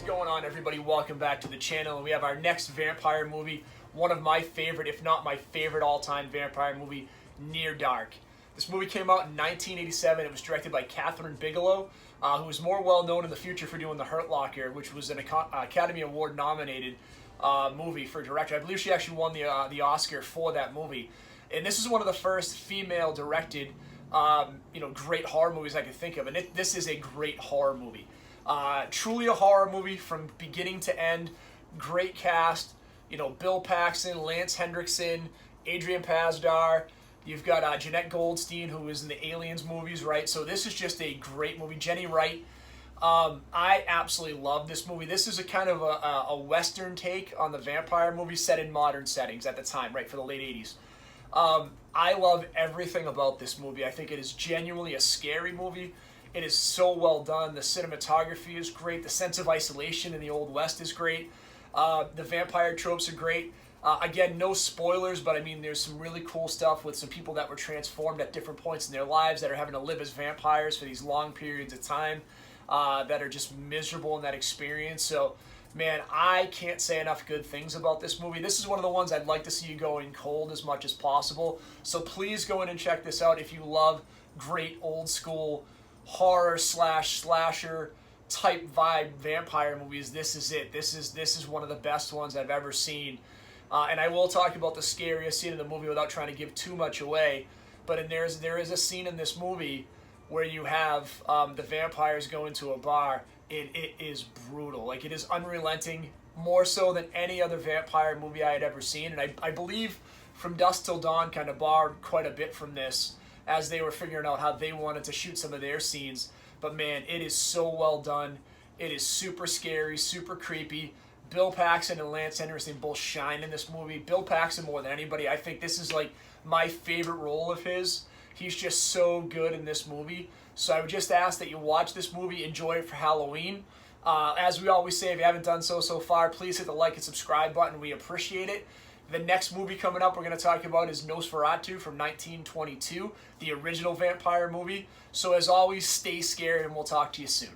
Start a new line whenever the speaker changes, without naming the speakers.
going on, everybody? Welcome back to the channel. And we have our next vampire movie, one of my favorite, if not my favorite all-time vampire movie, Near Dark. This movie came out in 1987. It was directed by Catherine Bigelow, who is more well known in the future for doing The Hurt Locker, which was an Academy Award nominated movie for director. I believe she actually won the Oscar for that movie. And this is one of the first female directed great horror movies I could think of. And this is a great horror movie. Truly a horror movie from beginning to end. Great cast. Bill Paxton, Lance Hendrickson, Adrian Pasdar. You've got Jeanette Goldstein, who was in the Aliens movies, right? So this is just a great movie. Jenny Wright. I absolutely love this movie. This is a kind of a Western take on the vampire movie set in modern settings at the time, right, for the late 80s. I love everything about this movie. I think it is genuinely a scary movie. It is so well done. The cinematography is great. The sense of isolation in the Old West is great. The vampire tropes are great. Again, no spoilers, but I mean, there's some really cool stuff with some people that were transformed at different points in their lives that are having to live as vampires for these long periods of time that are just miserable in that experience. So, man, I can't say enough good things about this movie. This is one of the ones I'd like to see you go in cold as much as possible. So please go in and check this out if you love great old school horror slasher type vibe vampire movies. This is it. This is one of the best ones I've ever seen. And I will talk about the scariest scene in the movie without trying to give too much away. But there is a scene in this movie where you have the vampires go into a bar. It is brutal. Like, it is unrelenting, more so than any other vampire movie I had ever seen. And I believe From Dusk Till Dawn kind of borrowed quite a bit from this as they were figuring out how they wanted to shoot some of their scenes. But man, it is so well done. It is super scary, super creepy. Bill Paxton and Lance Henriksen both shine in this movie. Bill Paxton more than anybody. I think this is like my favorite role of his. He's just so good in this movie. So I would just ask that you watch this movie, enjoy it for Halloween. As we always say, if you haven't done so far, please hit the like and subscribe button. We appreciate it. The next movie coming up we're going to talk about is Nosferatu from 1922, the original vampire movie. So as always, stay scared, and we'll talk to you soon.